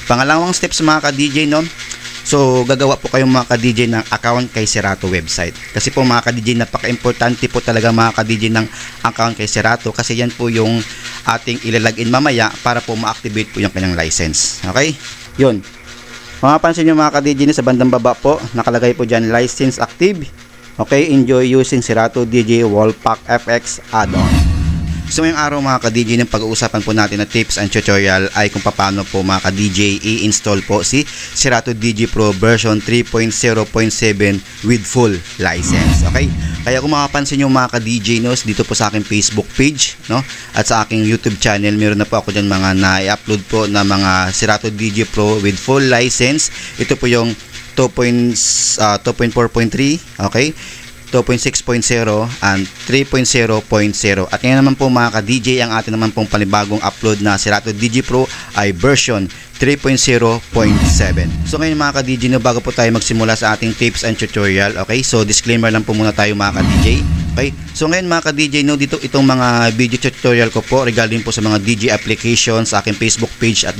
Pangalawang steps mga ka-DJ, no? So, gagawa po kayong mga ka-DJ ng account kay Serato website. Kasi po mga ka-DJ, napaka-importante po talaga mga ka-DJ ng account kay Serato kasi yan po yung ating ilalagin mamaya para po ma-activate po yung kanyang license. Okay? Yun. Mapapansin nyo mga ka-DJ sa bandang baba po, nakalagay po dyan, license active. Okay? Enjoy using Serato DJ Wallpack FX add-on. So ngayong araw mga ka-DJ, ng pag-uusapan po natin na tips and tutorial ay kung paano po mga ka-DJ i-install po si Serato DJ Pro version 3.0.7 with full license. Okay? Kaya kung makapansin nyo mga ka-DJ, no, dito po sa aking Facebook page, no, at sa aking YouTube channel, meron na po ako dyan mga na-upload po na mga Serato DJ Pro with full license. Ito po yung 2.4.3, okay? 2.6.0 and 3.0.0. At ngayon naman po mga ka-DJ, ang atin naman pong panibagong upload na Serato DJ Pro ay version 3.0.7. So ngayon mga ka-DJ, no, bago po tayo magsimula sa ating tips and tutorial, okay? So disclaimer lang po muna tayo mga ka-DJ. Okay? So ngayon mga ka-DJ, no, dito itong mga video tutorial ko po regarding po sa mga DJ applications sa aking Facebook page at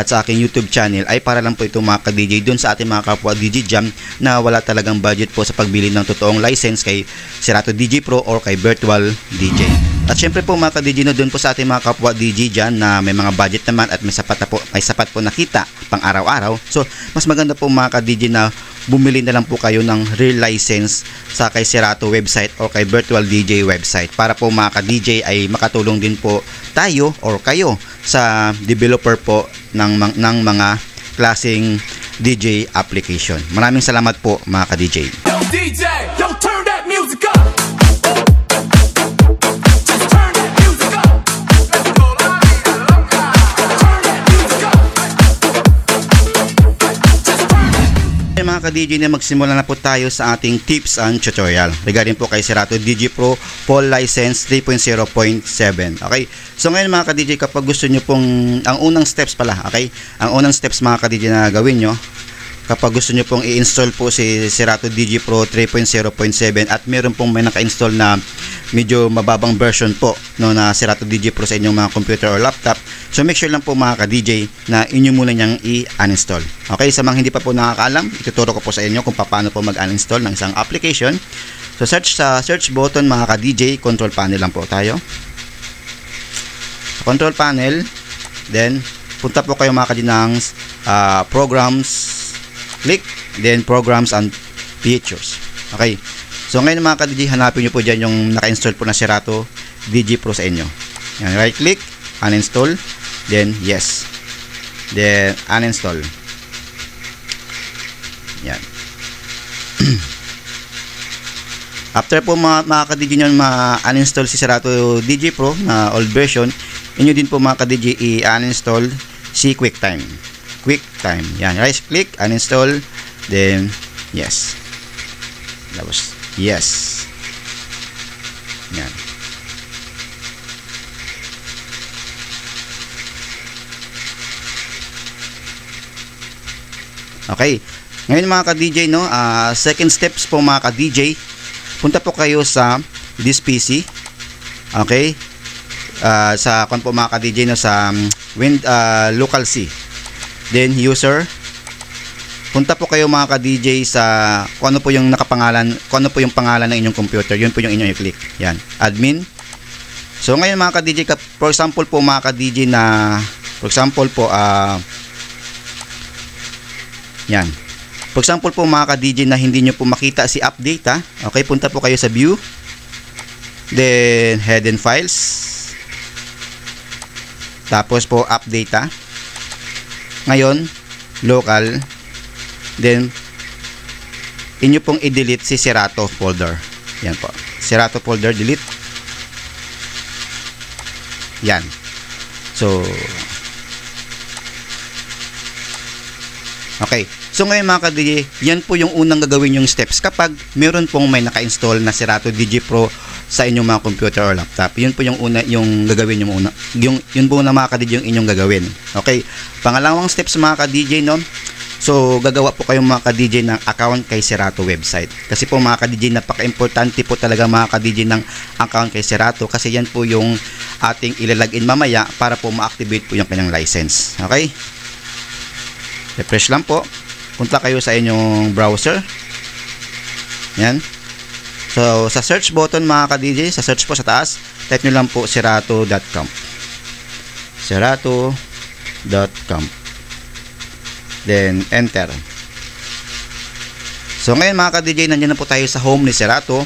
sa aking YouTube channel ay para lang po itong mga ka-DJ dun sa ating mga kapwa DJ Jam na wala talagang budget po sa pagbili ng totoong license kay Serato DJ Pro or kay Virtual DJ. At syempre po mga ka-DJ, no, dun po sa ating mga kapwa DJ dyan na may mga budget naman at may sapat po nakita pang araw-araw. So mas maganda po mga ka-DJ na bumili na lang po kayo ng real license sa kay Serato website o kay Virtual DJ website para po mga ka-DJ ay makatulong din po tayo or kayo sa developer po ng mga klaseng DJ application. Maraming salamat po mga ka-DJ. Yo DJ, yo turn that music up. Mga ka-DJ, na magsimula na po tayo sa ating tips and tutorial regarding po kay Serato DJ Pro full license 3.0.7. Okay? So ngayon mga ka-DJ, kapag gusto nyo pong ang unang steps pala, okay? Ang unang steps mga ka-DJ na gawin nyo kapag gusto nyo pong i-install po si Serato DJ Pro 3.0.7 at meron pong may naka-install na medyo mababang version po, no, na Serato DJ Pro sa inyong mga computer or laptop. So make sure lang po mga ka-DJ na inyo muna niyang i-uninstall. Okay, sa mga hindi pa po nakakaalam, ituturo ko po sa inyo kung paano po mag-uninstall ng isang application. So search sa search button mga ka-DJ, control panel lang po tayo. Sa control panel, then punta po kayo mga ka-DJ ng programs, click, then programs and features. Okay, so ngayon mga ka-DJ, hanapin nyo po dyan yung naka-install po na Serato DJ Pro sa inyo. Yan, right click, uninstall, then yes, then uninstall. Yan. After po mga ka-DJ nyo ma-uninstall si Serato DJ Pro na old version, inyo din po mga ka-DJ i-uninstall si QuickTime. QuickTime. Yan, right click, uninstall, then yes. Tapos yes. Yan. Okay. Ngayon mga ka-DJ, no, second steps po mga ka-DJ, punta po kayo sa this PC. Okay? Sa kung po mga ka-DJ, no, sa local C. Then user. Punta po kayo mga ka-DJ sa kung ano po yung nakapangalan, kung ano po yung pangalan ng inyong computer, yun po yung inyong i-click. Yan, admin. So ngayon mga ka-DJ, for example po mga ka-DJ na, for example po, yan. For example po mga ka-DJ na hindi nyo po makita si update, okay, punta po kayo sa view, then hidden files, tapos po update, ngayon local, then inyo pong i-delete si Serato folder. Yan po, Serato folder, delete. Yan. So okay. So ngayon mga ka-DJ, yan po yung unang gagawin yung steps kapag meron pong may naka-install na Serato DJ Pro sa inyong mga computer or laptop. Yun po yung una, yung gagawin yung una. Yun po na mga ka-DJ yung inyong gagawin. Okay. Pangalawang steps mga ka-DJ, no? So gagawa po kayong mga ka-DJ ng account kay Serato website. Kasi po mga ka-DJ, napaka-importante po talaga mga ka-DJ ng account kay Serato kasi yan po yung ating ilalagin mamaya para po ma-activate po yung kanyang license. Okay? refresh lang po. Punta kayo sa inyong browser. Yan. So, sa search button mga ka-DJ, sa search po sa taas, type nyo lang po serato.com. Serato.com. Then, enter. So, ngayon mga ka-DJ, nandiyan na po tayo sa home ni Serato.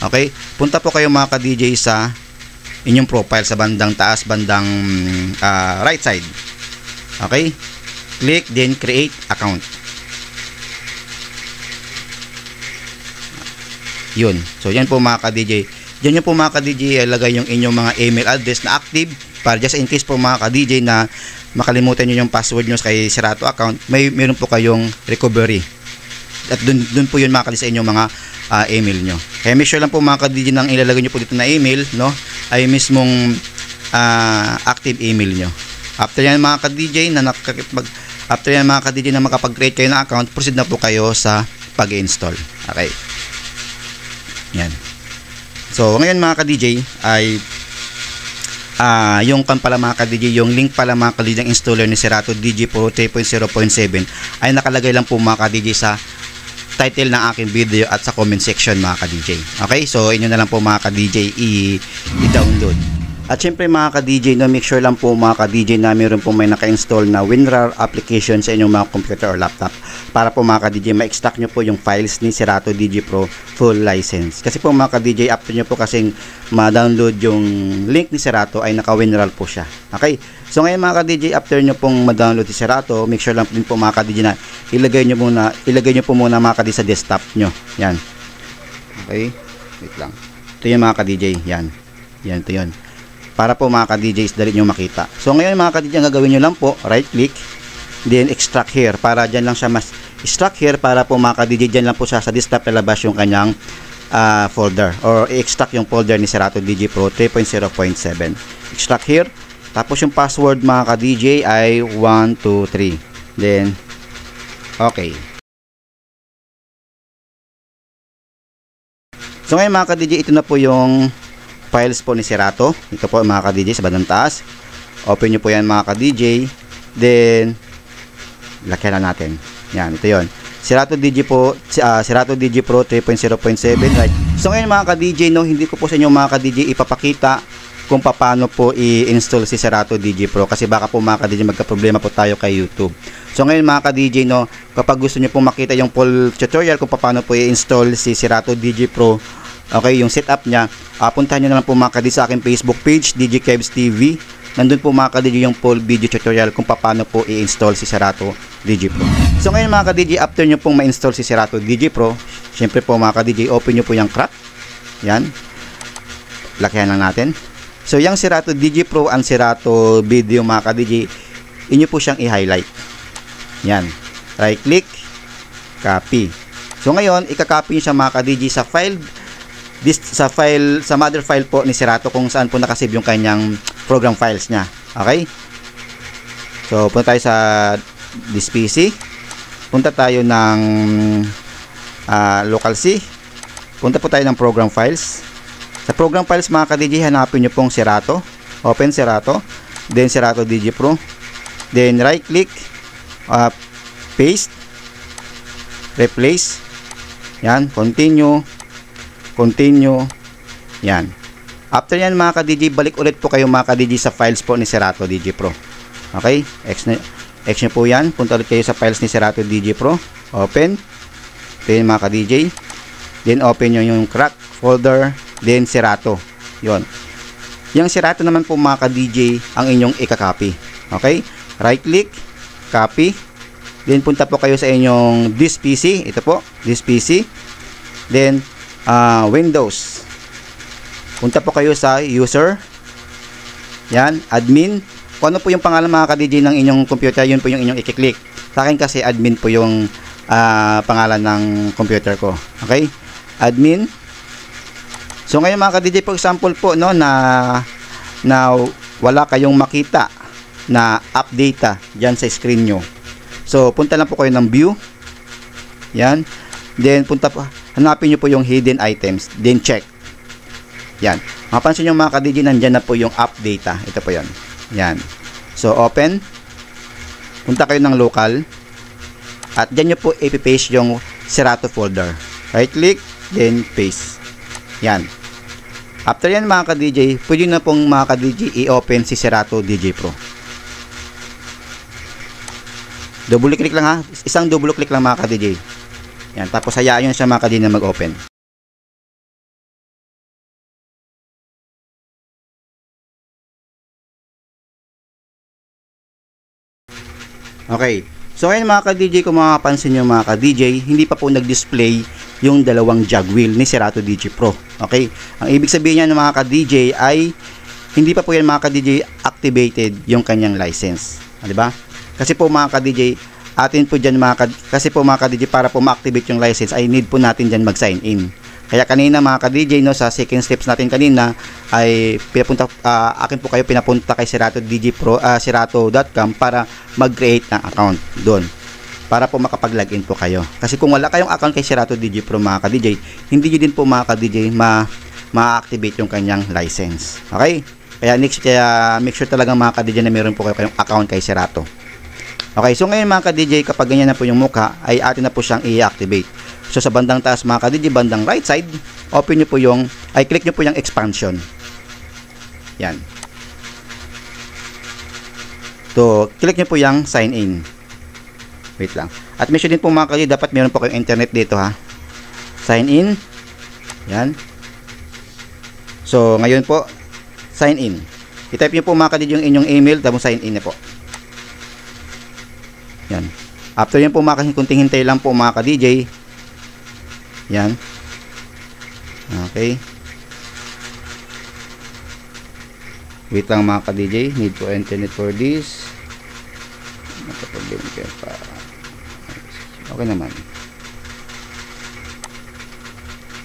Okay? Punta po kayo mga ka-DJ sa inyong profile sa bandang taas, bandang right side. Okay? Click, then create account. Yun. So, yan po mga ka-DJ. Diyan nyo po mga ka-DJ ilagay yung inyong mga email address na active para just in case po mga ka-DJ na makalimutan nyo yung password nyo kay Serato account, meron po kayong recovery. At dun po yun mga ka-DJ sa inyong mga email nyo. Kaya make sure lang po mga ka-DJ nang ilalagay nyo po dito na email, no, ay mismong active email nyo. After yan mga ka-DJ na makapag-create kayo ng account, proceed na po kayo sa pag-install. Okay. Yan. So, ngayon mga ka-DJ ay yung pala mga ka-DJ, yung link pala mga ka-DJ ng installer ni Serato DJ Pro 3.0.7 ay nakalagay lang po mga ka-DJ sa title ng aking video at sa comment section mga ka-DJ. Okay? So, inyo na lang po mga ka-DJ i-download. At syempre mga ka-DJ, no, make sure lang po mga ka-DJ na meron po may naka-install na WinRAR application sa inyong mga computer or laptop para po mga ka-DJ ma-extract nyo po yung files ni Serato DJ Pro full license. Kasi po mga ka-DJ, after nyo po kasing ma-download yung link ni Serato ay naka-WinRAR po siya. Okay? So ngayon mga ka-DJ, after nyo pong ma-download si Serato, make sure lang din po mga ka-DJ na ilagay nyo po muna mga ka-DJ sa desktop nyo. Yan. Okay? Wait lang. Ito yung mga ka-DJ. Yan. Yan, ito yun. Para po mga ka-DJs dali nyo makita. So ngayon mga ka-DJ, ang gagawin nyo lang po, right click, then extract here, para dyan lang siya extract here, para po mga ka-DJ, dyan lang po siya sa desktop lalabas yung kanyang folder, or i-extract yung folder ni Serato DJ Pro 3.0.7. Extract here, tapos yung password mga ka-DJ ay 123, then okay. So ngayon mga ka-DJ, ito na po yung files po ni Serato. Ito po mga ka-DJ sa bandang taas. Open nyo po yan mga ka-DJ. Then, lakyan na natin. Yan, ito yon. Serato DJ po, Serato DJ Pro 3.0.7. Right. So ngayon mga ka-DJ, no, hindi ko po sa inyo mga ka-DJ ipapakita kung paano po i-install si Serato DJ Pro. Kasi baka po mga ka-DJ magka-problema po tayo kay YouTube. So ngayon mga ka-DJ, no, kapag gusto nyo po makita yung full tutorial kung paano po i-install si Serato DJ Pro, okay, yung setup niya, puntahan nyo na lang po mga ka-DJ sa aking Facebook page, DJ Kevs TV. Nandun po mga ka-DJ yung full video tutorial kung paano po i-install si Serato DJ Pro. So ngayon mga ka-DJ, after nyo pong ma-install si Serato DJ Pro, syempre po mga ka-DJ, open nyo po yung crack. Yan. Lakihan lang natin. So yung Serato DJ Pro and Serato video mga ka-DJ, inyo po siyang i-highlight. Yan. Right click, copy. So ngayon, ika-copy nyo siya mga ka-DJ sa file, sa mother file po ni Serato kung saan po nakasave yung kanyang program files niya. Okay? So, punta tayo sa this PC. Punta tayo ng local C. Punta po tayo ng program files. Sa program files mga ka-DJ, hanapin nyo pong Serato. Open Serato. Then Serato DJ Pro. Then right click. Paste. Replace. Yan. Continue. Yan. After yan mga ka-DJ, balik ulit po kayo mga ka-DJ sa files po ni Serato DJ Pro. Okay? X nyo po yan. Punta ulit kayo sa files ni Serato DJ Pro. Open. Then mga ka-DJ. Then open nyo yung crack folder. Then Serato. Yon. Yung Serato naman po mga ka-DJ ang inyong ika-copy. Okay? Right click. Copy. Then punta po kayo sa inyong this PC. Ito po. This PC. Then Windows. Punta po kayo sa user. Yan, admin. Kung ano po yung pangalan mga ka-DJ ng inyong computer, yun po yung inyong i-click. Sa akin kasi admin po yung pangalan ng computer ko. Okay? Admin. So ngayon mga ka-DJ, for example po, no, na wala kayong makita na update dyan sa screen nyo. So punta lang po kayo ng view. Yan. Then hanapin nyo po yung hidden items. Then check. Yan. Mapansin nyo mga ka-DJ, nandyan na po yung app data. Ito po yan. Yan. So open. Punta kayo ng local. At dyan nyo po ipipaste yung Serato folder. Right click, then paste. Yan. After yan mga ka-DJ, pwede na pong mga ka-DJ i-open si Serato DJ Pro. Double click lang ha. Isang double click lang mga ka-DJ. Yan. Tapos hayaan nyo siya mga ka-DJ na mag-open. Okay. So ngayon mga ka-DJ, kung makapansin nyo mga ka-DJ, hindi pa po nag-display yung dalawang jog wheel ni Serato DJ Pro. Okay? Ang ibig sabihin niyan mga ka-DJ ay hindi pa po yan mga ka-DJ activated yung kanyang license. Di ba? Kasi po mga ka-DJ, atin po dyan kasi po mga ka-DJ, para po ma-activate yung license ay need po natin dyan mag-sign in. Kaya kanina mga ka-DJ, no, sa second steps natin kanina ay akin po kayo pinapunta kay Serato DJ Pro, serato.com para mag-create ng account doon. Para po makapag-login po kayo. Kasi kung wala kayong account kay Serato DJ Pro mga ka-DJ, hindi nyo din po mga ka-DJ ma-activate yung kanyang license. Okay? Kaya make sure talaga mga ka-DJ na meron po kayong account kay Serato. Okay, so ngayon mga ka-DJ, kapag ganyan na po yung mukha, ay atin na po siyang i-activate. So sa bandang taas mga ka-DJ, bandang right side, open nyo po click nyo po yung expansion. Yan. So, click nyo po yung sign in. Wait lang. At mention din po mga ka-DJ, dapat meron po kayong internet dito ha. Sign in. Yan. So, ngayon po, sign in. I-type nyo po mga ka-DJ yung inyong email, tapos sign in na po. Yan. After yan po mga ka-DJ, hintay lang po mga ka-DJ. Yan. Okay. Wait lang mga ka-DJ. Need to internet for this. Okay naman.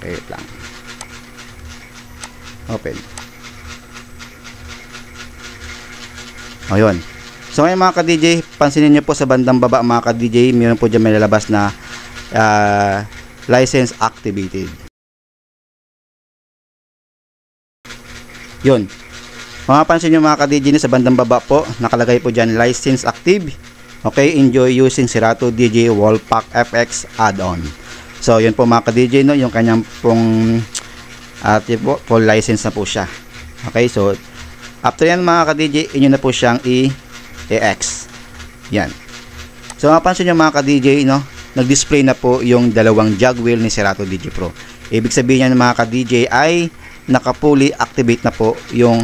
Wait lang. Open. Ayun. So ngayon mga ka-DJ, pansinin nyo po sa bandang baba mga ka-DJ, meron po dyan may lalabas na license activated. Yun. Mapapansin nyo mga ka-DJ sa bandang baba po, nakalagay po dyan license active. Okay, enjoy using Serato DJ Wallpack FX add-on. So yun po mga ka-DJ, no, yung kanyang pong full license na po siya. Okay, so after yan mga ka-DJ, inyo na po siyang i-EX. Yan. So mapapansin nyo mga ka-DJ, no, nag-display na po yung dalawang jog wheel ni Serato DJ Pro. Ibig sabihin niyan mga ka-DJ ay naka-fully activate na po yung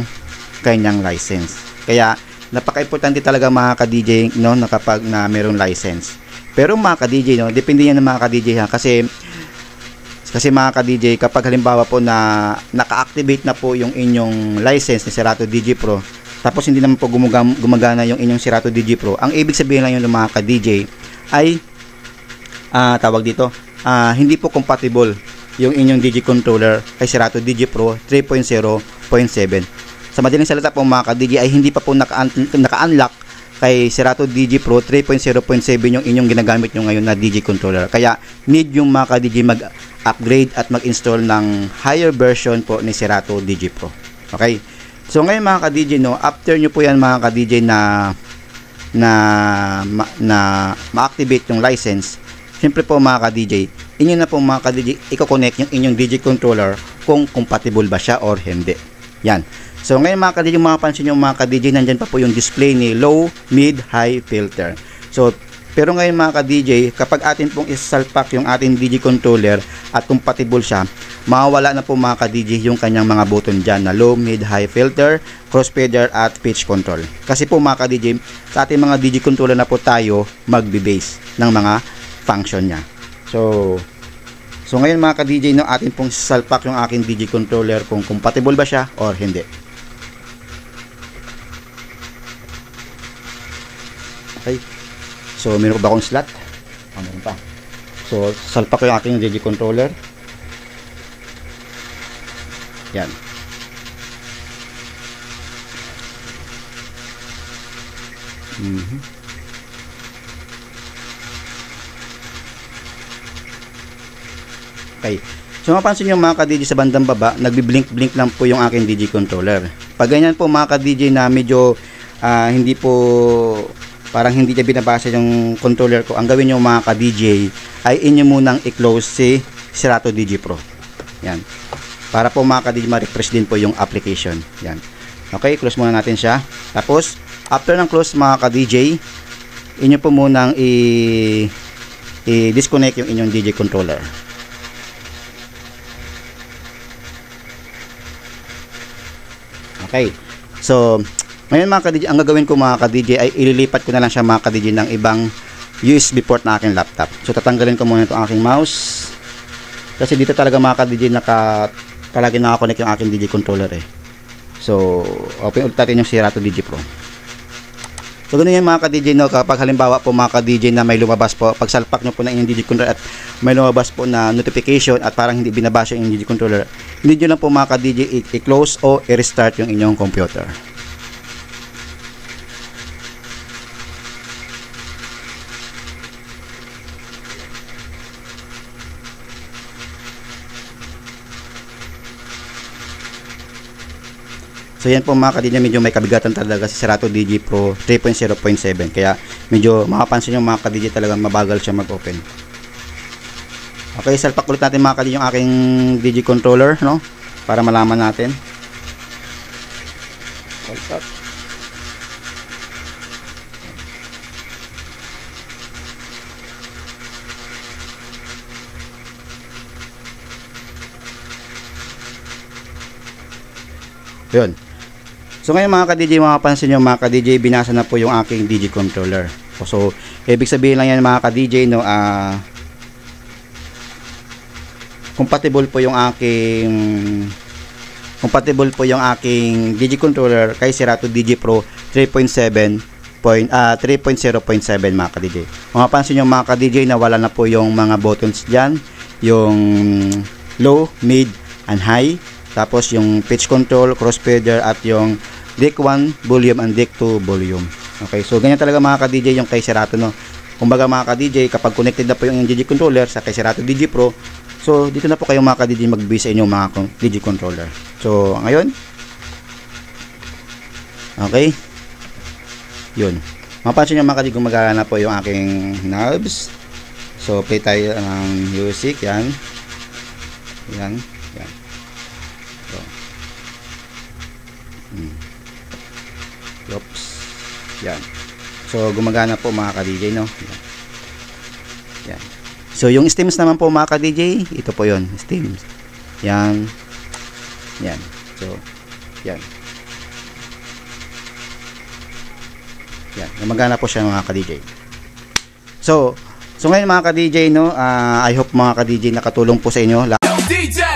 kanyang license. Kaya napaka-importante talaga mga ka-DJ, no, na kapag na mayroong license. Pero mga ka-DJ, no, depende yan ng mga ka-DJ ha, kasi mga ka-DJ, kapag halimbawa po na naka-activate na po yung inyong license ni Serato DJ Pro, tapos hindi naman po gumagana yung inyong Serato DJ Pro, ang ibig sabihin lang yung mga ka-DJ ay hindi po compatible yung inyong DJ controller kay Serato DJ Pro 3.0.7. Sa madaling salita po mga ka-DJ ay hindi pa po naka-unlock kay Serato DJ Pro 3.0.7 yung inyong ginagamit nyo ngayon na DJ controller. Kaya need yung mga ka-DJ mag-upgrade at mag-install ng higher version po ni Serato DJ Pro. Okay? So ngayon mga ka-DJ, no, after nyo po yan mga ka-DJ na ma-activate yung license, siyempre po mga ka-DJ, inyo na po mga ka-DJ i-connect yung inyong DJ controller kung compatible ba siya or hindi. Yan. So ngayon mga ka-DJ, mapapansin nyo mga ka-DJ, nandyan pa po yung display ni low, mid, high filter. So pero ngayon mga ka-DJ, kapag atin pong isalpak yung ating DJ controller at compatible siya, mawawala na po mga ka-DJ yung kanyang mga button dyan na low, mid, high filter, crossfader at pitch control. Kasi po mga ka-DJ, sa ating mga DJ controller na po tayo magbe-base ng mga function niya. So ngayon mga ka-DJ, no, atin pong salpak yung aking DJ controller kung compatible ba siya or hindi. Okay. So meron ba akong slot? Meron pa. So salpak ko yung aking DJ controller. Yan. Okay. So mapansin nyo mga ka-DJ sa bandang baba, nagbi-blink-blink lang po yung aking DJ controller. Pag ganyan po mga ka-DJ na medyo hindi po parang hindi niya binabasa yung controller ko, ang gawin nyo mga ka-DJ ay inyo munang i-close si Serato DJ Pro. Yan. Para po mga ka-DJ ma-refresh din po yung application. Yan. Okay, close muna natin siya. Tapos, after ng close mga ka-DJ, inyo po munang i-disconnect yung inyong DJ controller. Okay. So, ngayon mga ka-DJ, ang gagawin ko mga ka-DJ ay ililipat ko na lang siya mga ka-DJ ng ibang USB port na aking laptop. So, tatanggalin ko muna itong aking mouse. Kasi dito talaga mga ka-DJ palagi nakakonect yung aking DJ controller eh. So, open ulit natin yung Serato DJ Pro. So, ganun yan mga ka-DJ, no? Kapag halimbawa po mga ka-DJ na may lumabas po, pag salpak nyo po ng inyong DJ controller at may lumabas po na notification at parang hindi binabasa yung DJ controller, hindi nyo lang po mga ka-DJ i-close o i-restart yung inyong computer. So yan po mga ka-DJ, medyo may kabigatan talaga si Serato DJ Pro 3.0.7, kaya medyo makapansin nyo mga ka-DJ talagang mabagal siya mag-open. Okay, salpak ulit natin mga ka-DJ yung aking DJ controller, no? Para malaman natin. Salpak. Yun. So ngayon mga ka-DJ, makapansin nyo mga ka-DJ, binasa na po yung aking DJ controller. So ibig sabihin lang yan mga ka-DJ, no, compatible po yung aking DJ controller kay Serato DJ Pro 3.0.7 mga ka-DJ. Makapansin nyo mga ka-DJ na wala na po yung mga buttons dyan, yung low, mid, and high. Tapos yung pitch control, crossfader, at yung deck 1 volume and deck 2 volume. Okay, so ganyan talaga mga ka-DJ yung kay Serato, no. Kumbaga mga ka-DJ, kapag connected na po yung DJ controller sa kay Serato DJ Pro, so dito na po kayo mga ka-DJ mag-base sa inyong mga DJ controller. So ngayon, okay, yun. Mapansin nyo mga ka-DJ, gumagana na po yung aking knobs. So play tayo ng music, yan. Yan. So, oops. Yan. So gumagana po mga ka-DJ, no. Yan. So yung stems naman po mga ka-DJ, ito po yon, stems. Yan. Yan. So yan. Yan. Gumagana po siya mga ka-DJ. So ngayon mga ka-DJ, no, I hope mga ka-DJ nakatulong po sa inyo. Yo, DJ!